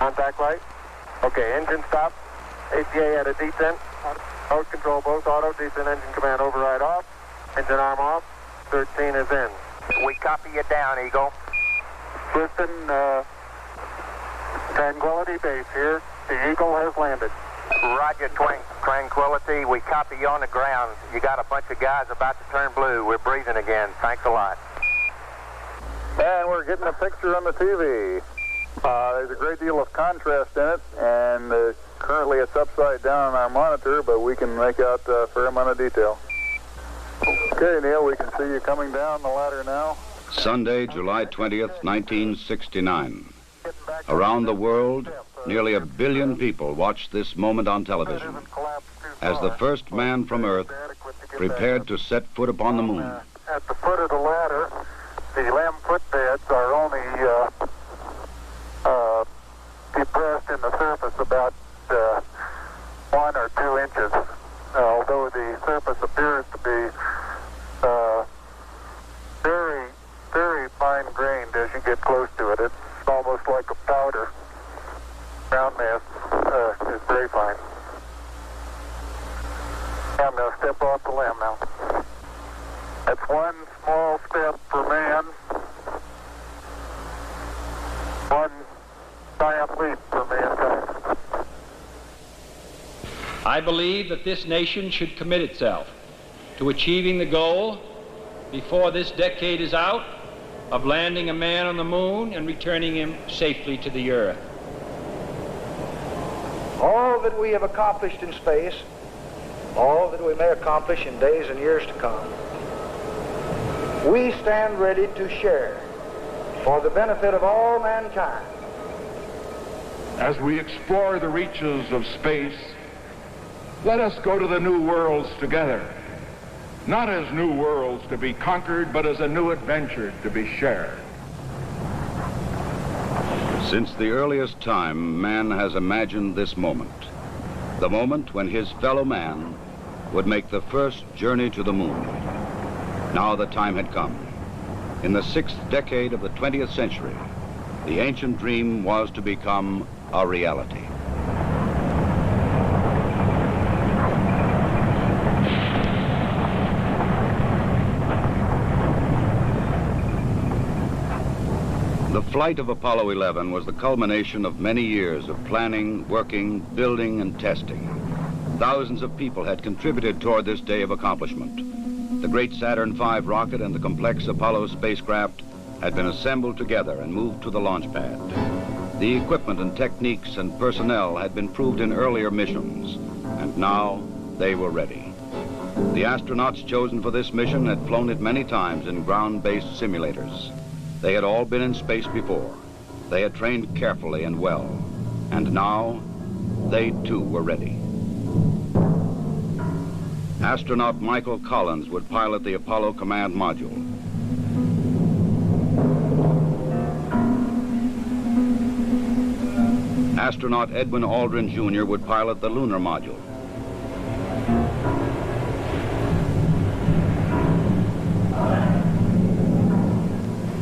Contact light. Okay, engine stop. APA at a descent. Mode control both auto, descent engine command override off. Engine arm off. 13 is in. We copy you down, Eagle. Houston, Tranquility Base here. The Eagle has landed. Roger, Tranquility. We copy you on the ground. You got a bunch of guys about to turn blue. We're breathing again. Thanks a lot. And we're getting a picture on the TV. There's a great deal of contrast in it, and currently it's upside down on our monitor, but we can make out a fair amount of detail. Okay, Neil, we can see you coming down the ladder now. Sunday, July 20th, 1969. Around the world, nearly 1 billion people watched this moment on television as the first man from Earth prepared to set foot upon the moon. At the foot of the ladder, the lamb footbeds are only depressed in the surface about 1 or 2 inches, although the surface appears to be very, very fine-grained as you get close to it. It's almost like a powder. Ground mass is very fine. I'm going to step off the lamb now. That's one small step for man, one giant leap for mankind. I believe that this nation should commit itself to achieving the goal before this decade is out of landing a man on the moon and returning him safely to the earth. All that we have accomplished in space, all that we may accomplish in days and years to come, we stand ready to share for the benefit of all mankind. As we explore the reaches of space, let us go to the new worlds together, not as new worlds to be conquered, but as a new adventure to be shared. Since the earliest time, man has imagined this moment, the moment when his fellow man would make the first journey to the moon. Now the time had come. In the 6th decade of the 20th century, the ancient dream was to become a reality. The flight of Apollo 11 was the culmination of many years of planning, working, building, and testing. Thousands of people had contributed toward this day of accomplishment. The great Saturn V rocket and the complex Apollo spacecraft had been assembled together and moved to the launch pad. The equipment and techniques and personnel had been proved in earlier missions, and now they were ready. The astronauts chosen for this mission had flown it many times in ground-based simulators. They had all been in space before. They had trained carefully and well, and now they too were ready. Astronaut Michael Collins would pilot the Apollo Command Module. Astronaut Edwin Aldrin Jr. would pilot the Lunar Module.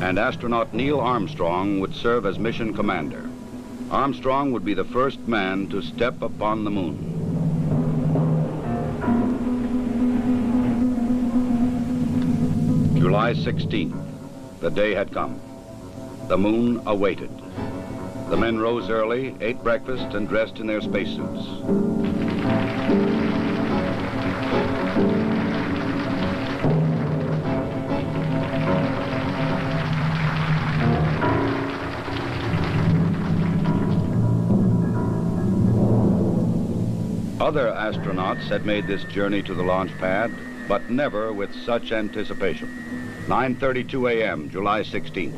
And astronaut Neil Armstrong would serve as mission commander. Armstrong would be the first man to step upon the moon. July 16th, the day had come. The moon awaited. The men rose early, ate breakfast, and dressed in their spacesuits. Other astronauts had made this journey to the launch pad, but never with such anticipation. 9:32 a.m., July 16th.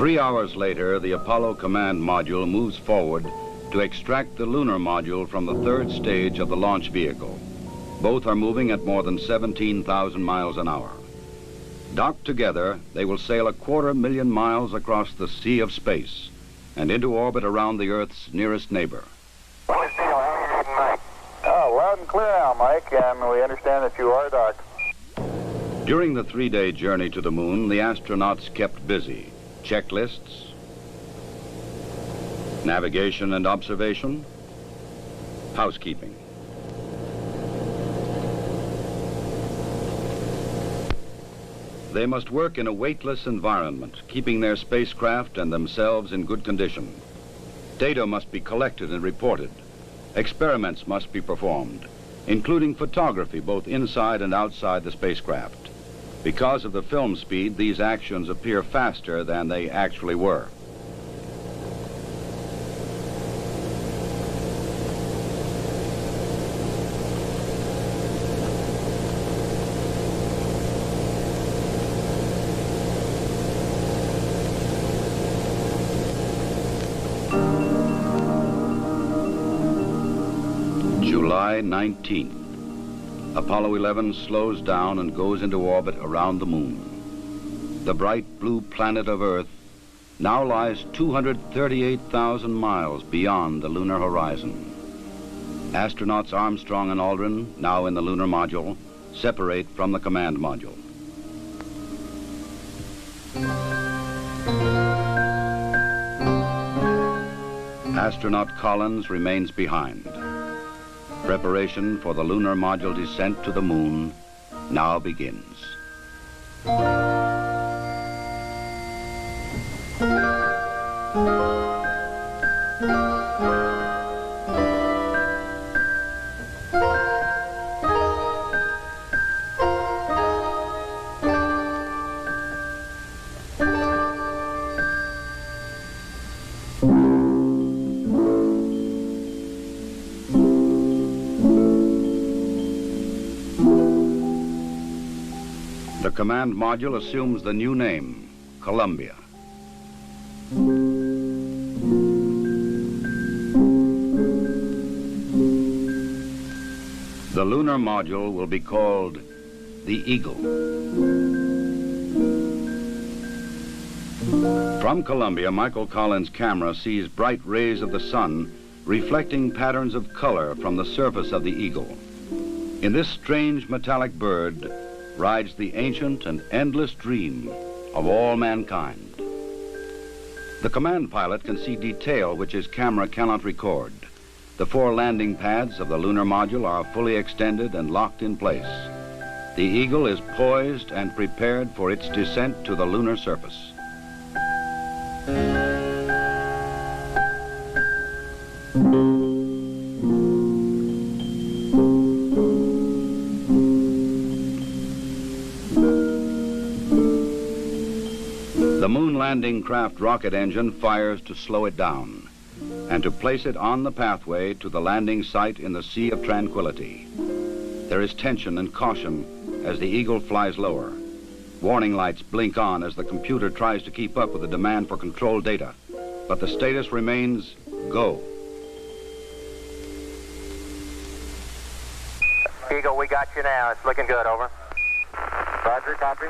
3 hours later, the Apollo command module moves forward to extract the lunar module from the third stage of the launch vehicle. Both are moving at more than 17,000 miles an hour. Docked together, they will sail 250,000 miles across the sea of space and into orbit around the Earth's nearest neighbor. Willie Steele, how are you reading, Mike? Oh, loud and clear now, Mike, and we understand that you are docked. During the 3-day journey to the moon, the astronauts kept busy. Checklists, navigation and observation, housekeeping. They must work in a weightless environment, keeping their spacecraft and themselves in good condition. Data must be collected and reported. Experiments must be performed, including photography both inside and outside the spacecraft. Because of the film speed, these actions appear faster than they actually were. July 19th. Apollo 11 slows down and goes into orbit around the moon. The bright blue planet of Earth now lies 238,000 miles beyond the lunar horizon. Astronauts Armstrong and Aldrin, now in the lunar module, separate from the command module. Astronaut Collins remains behind. Preparation for the lunar module descent to the moon now begins. The command module assumes the new name, Columbia. The lunar module will be called the Eagle. From Columbia, Michael Collins' camera sees bright rays of the sun reflecting patterns of color from the surface of the Eagle. In this strange metallic bird rides the ancient and endless dream of all mankind. The command pilot can see detail which his camera cannot record. The 4 landing pads of the lunar module are fully extended and locked in place. The Eagle is poised and prepared for its descent to the lunar surface. The moon landing craft rocket engine fires to slow it down and to place it on the pathway to the landing site in the Sea of Tranquility. There is tension and caution as the Eagle flies lower. Warning lights blink on as the computer tries to keep up with the demand for control data, but the status remains go. Eagle, we got you now. It's looking good, over. Roger, copy.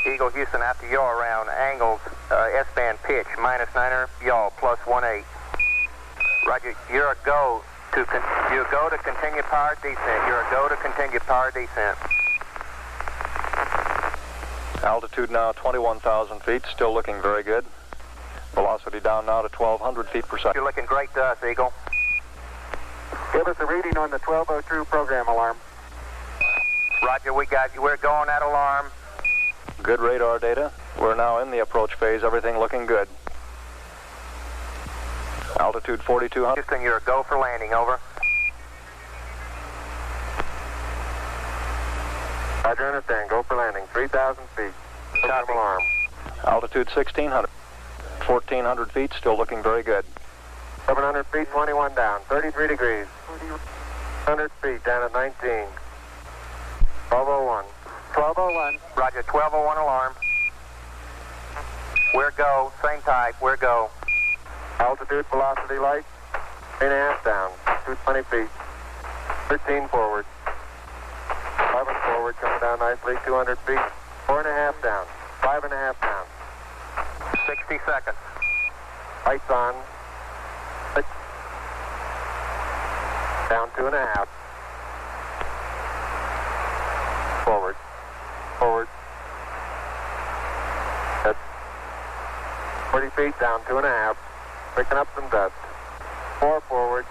Eagle Houston, after yaw around angles, S-band pitch, -9er, yaw, +18. Roger, you're a go to continue power descent. You're a go to continue power descent. Altitude now 21,000 feet, still looking very good. Velocity down now to 1,200 feet per second. You're looking great to us, Eagle. Give us a reading on the 1202 program alarm. Roger, we got you. We're going at alarm. Good radar data. We're now in the approach phase, everything looking good. Altitude 4,200. Houston, you're a go for landing, over. Roger, understand. Go for landing. 3,000 feet. Copy. Alarm. Altitude 1,600. 1,400 feet, still looking very good. 700 feet, 21 down. 33 degrees. 100 feet down at 19. 1201. 1201. Roger, 1201 alarm. We're go. Same type. We're go. Altitude, velocity light. 3.5 down. 220 feet. 13 forward. 11 forward, coming down nicely. 200 feet. 4.5 down. 5.5 down. 60 seconds. Lights on. 6. Down 2.5. Forward. Forward. That's 40 feet, down 2.5. Picking up some dust. 4 forward.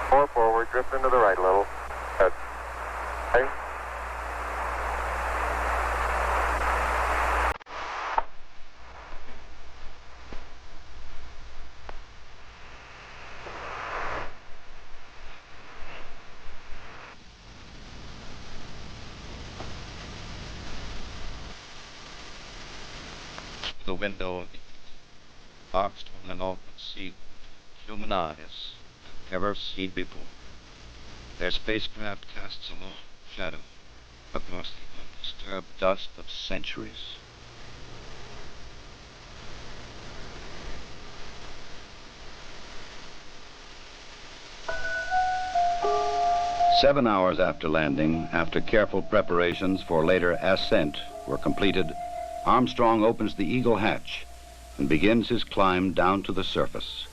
4 forward. Drifting to the right a little. Good. Okay. The window, Armstrong and all could see human eyes never seen before. Their spacecraft casts a long shadow across the undisturbed dust of centuries. Seven hours after landing, after careful preparations for later ascent were completed, Armstrong opens the Eagle hatch and begins his climb down to the surface.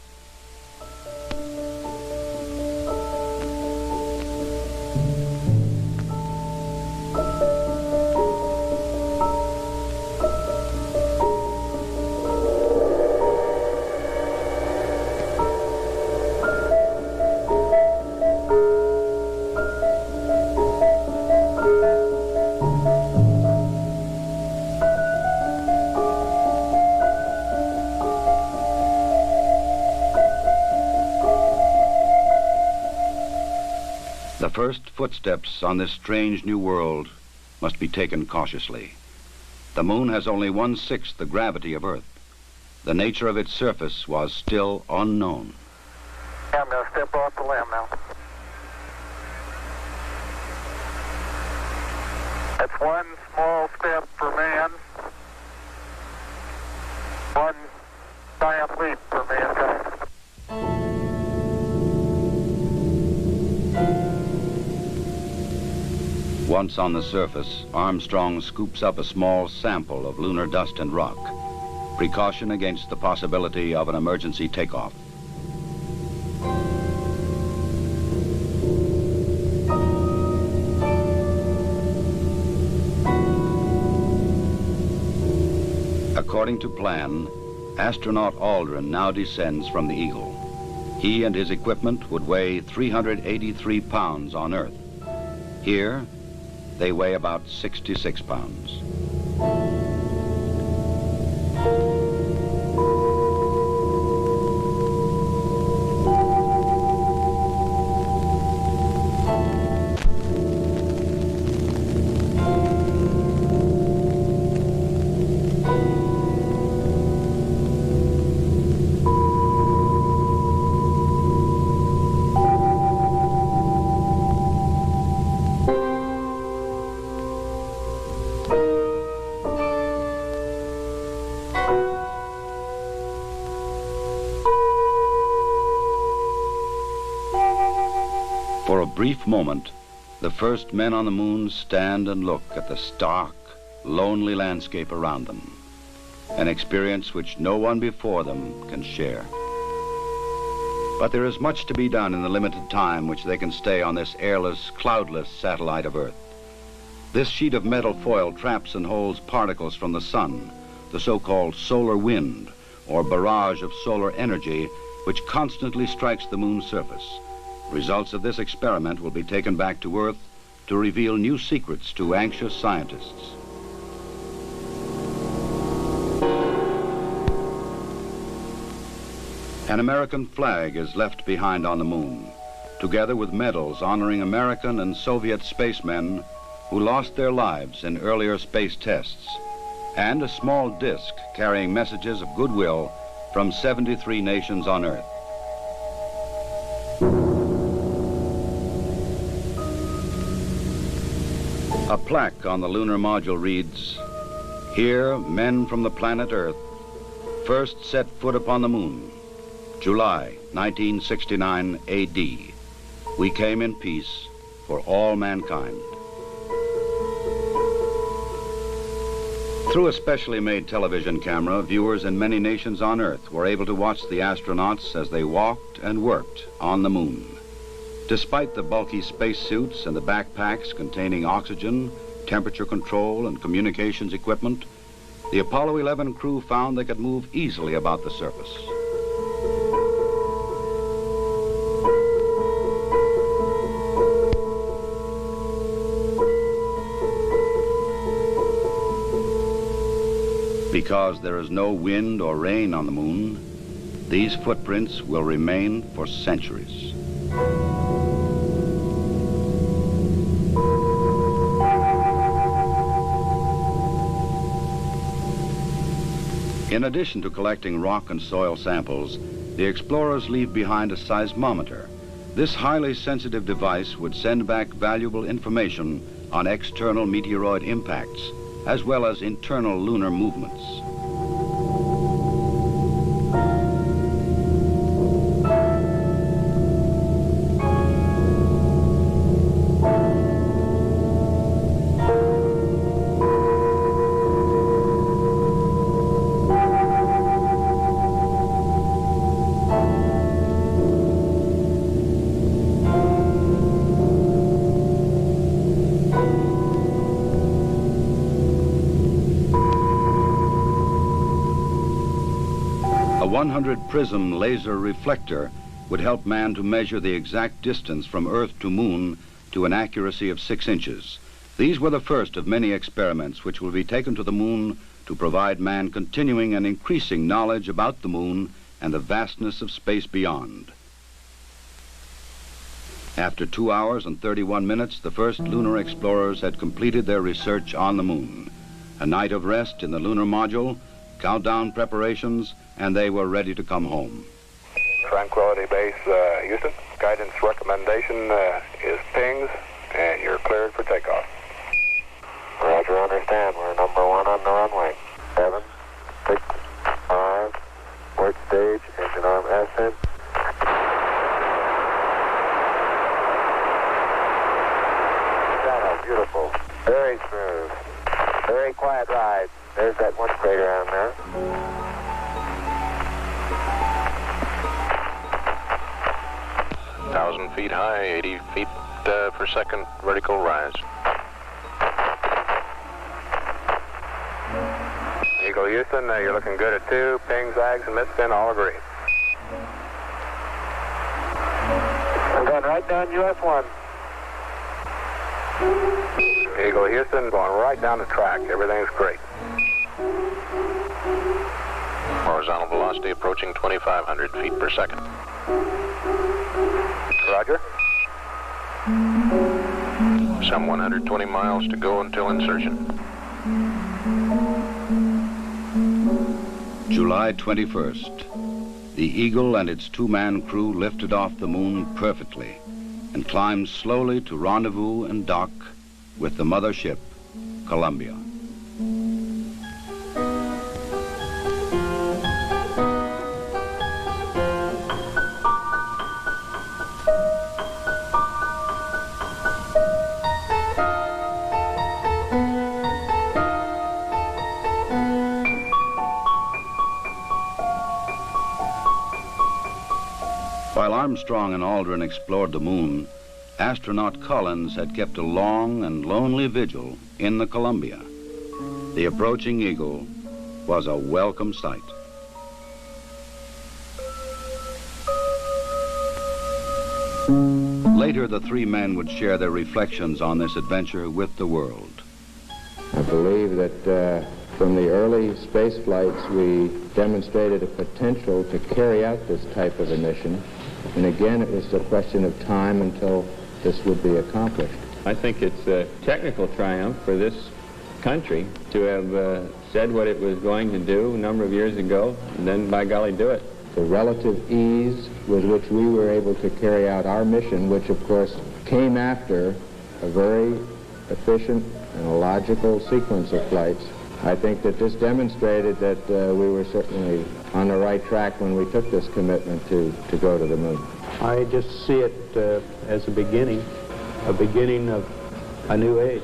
The first footsteps on this strange new world must be taken cautiously. The moon has only 1/6 the gravity of Earth. The nature of its surface was still unknown. I'm going to step off the limb now. That's one small step for man, one giant leap for mankind. Once on the surface, Armstrong scoops up a small sample of lunar dust and rock, precaution against the possibility of an emergency takeoff. According to plan, astronaut Aldrin now descends from the Eagle. He and his equipment would weigh 383 pounds on Earth. Here, they weigh about 66 pounds. For a brief moment, the first men on the moon stand and look at the stark, lonely landscape around them, an experience which no one before them can share. But there is much to be done in the limited time which they can stay on this airless, cloudless satellite of Earth. This sheet of metal foil traps and holds particles from the sun, the so-called solar wind, or barrage of solar energy, which constantly strikes the moon's surface. Results of this experiment will be taken back to Earth to reveal new secrets to anxious scientists. An American flag is left behind on the moon, together with medals honoring American and Soviet spacemen who lost their lives in earlier space tests, and a small disc carrying messages of goodwill from 73 nations on Earth. A plaque on the lunar module reads, "Here, men from the planet Earth first set foot upon the moon, July 1969 AD. We came in peace for all mankind. Through a specially made television camera, viewers in many nations on Earth were able to watch the astronauts as they walked and worked on the moon. Despite the bulky spacesuits and the backpacks containing oxygen, temperature control, and communications equipment, the Apollo 11 crew found they could move easily about the surface. Because there is no wind or rain on the moon, these footprints will remain for centuries. In addition to collecting rock and soil samples, the explorers leave behind a seismometer. This highly sensitive device would send back valuable information on external meteoroid impacts, as well as internal lunar movements. A 100-prism laser reflector would help man to measure the exact distance from Earth to Moon to an accuracy of 6 inches. These were the first of many experiments which will be taken to the Moon to provide man continuing and increasing knowledge about the Moon and the vastness of space beyond. After 2 hours and 31 minutes, the first lunar explorers had completed their research on the Moon. A night of rest in the lunar module, countdown preparations, and they were ready to come home. Tranquility Base, Houston. Guidance recommendation is pings, and you're cleared for takeoff. Roger, understand. We're number 1 on the runway. 7, 6, 5, work stage, engine arm ascent. Shadow, beautiful. Very smooth. Very quiet ride. There's that one crater down there. Feet high, 80 feet per second vertical rise. Eagle Houston, you're looking good at 2. Ping, zags, and misspin all agree. We're going right down US 1. Eagle Houston, going right down the track. Everything's great. Horizontal velocity approaching 2,500 feet per second. Roger. Some 120 miles to go until insertion. July 21st. The Eagle and its 2-man crew lifted off the Moon perfectly and climbed slowly to rendezvous and dock with the mothership, Columbia. While Armstrong and Aldrin explored the Moon, astronaut Collins had kept a long and lonely vigil in the Columbia. The approaching Eagle was a welcome sight. Later, the 3 men would share their reflections on this adventure with the world. I believe that from the early space flights, we demonstrated a potential to carry out this type of a mission. And again, it was a question of time until this would be accomplished. I think it's a technical triumph for this country to have said what it was going to do a number of years ago, and then, by golly, do it. The relative ease with which we were able to carry out our mission, which, of course, came after a very efficient and a logical sequence of flights, I think that this demonstrated that we were certainly on the right track when we took this commitment to go to the moon? I just see it as a beginning of a new age.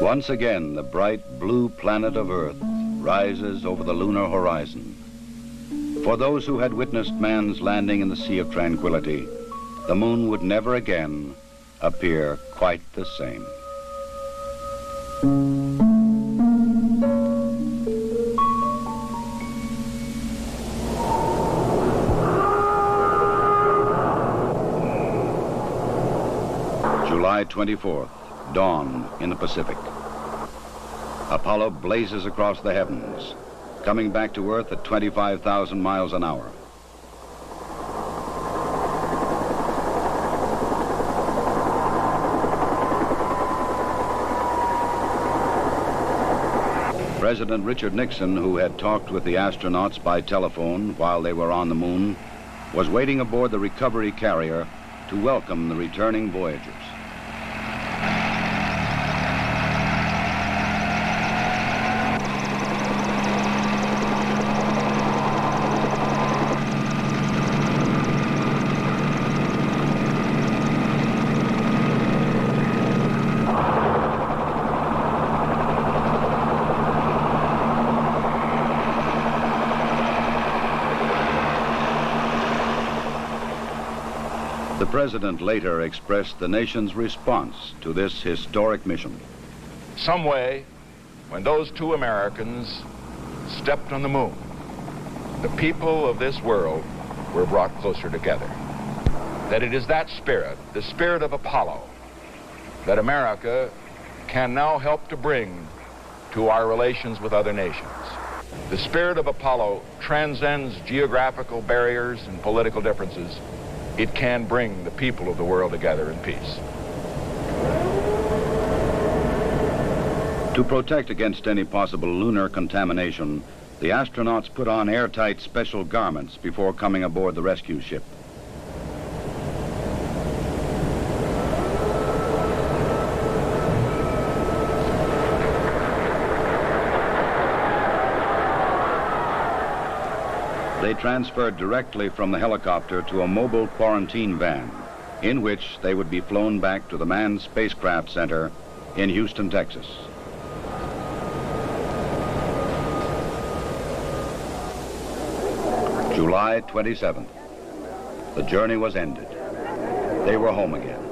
Once again, the bright blue planet of Earth rises over the lunar horizon. For those who had witnessed man's landing in the Sea of Tranquility, the moon would never again appear quite the same. July 24th, dawn in the Pacific. Apollo blazes across the heavens, coming back to Earth at 25,000 miles an hour. President Richard Nixon, who had talked with the astronauts by telephone while they were on the moon, was waiting aboard the recovery carrier to welcome the returning voyagers. The president later expressed the nation's response to this historic mission. Some way, when those two Americans stepped on the moon, the people of this world were brought closer together. That it is that spirit, the spirit of Apollo, that America can now help to bring to our relations with other nations. The spirit of Apollo transcends geographical barriers and political differences. It can bring the people of the world together in peace. To protect against any possible lunar contamination, the astronauts put on airtight special garments before coming aboard the rescue ship. They transferred directly from the helicopter to a mobile quarantine van, in which they would be flown back to the Manned Spacecraft Center in Houston, Texas. July 27th. The journey was ended. They were home again.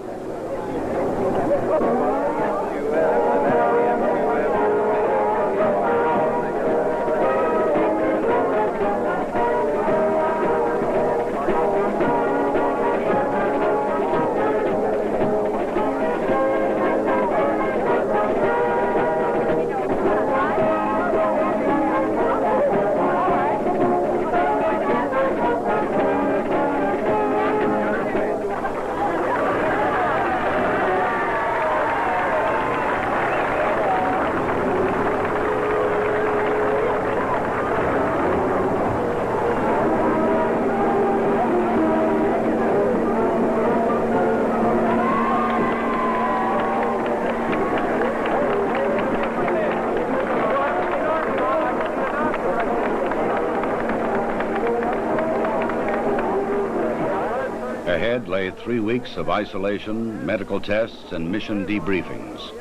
Initially, 3 weeks of isolation, medical tests, and mission debriefings.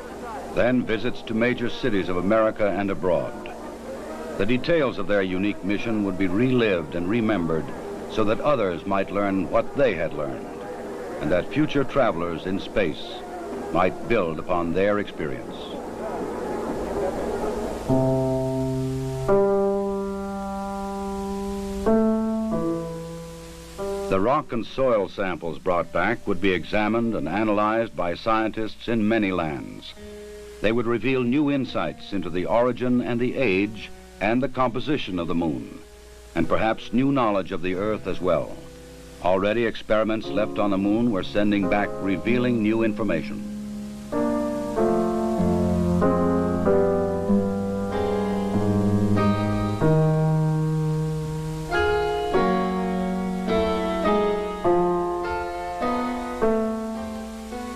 Then visits to major cities of America and abroad. The details of their unique mission would be relived and remembered so that others might learn what they had learned, and that future travelers in space might build upon their experience. The rock and soil samples brought back would be examined and analyzed by scientists in many lands. They would reveal new insights into the origin and the age and the composition of the moon, and perhaps new knowledge of the Earth as well. Already experiments left on the moon were sending back revealing new information.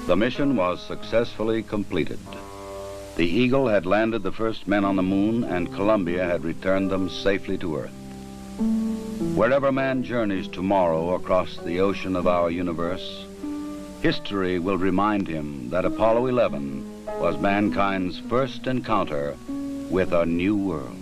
The mission was successfully completed. The Eagle had landed the first men on the moon, and Columbia had returned them safely to Earth. Wherever man journeys tomorrow across the ocean of our universe, history will remind him that Apollo 11 was mankind's first encounter with a new world.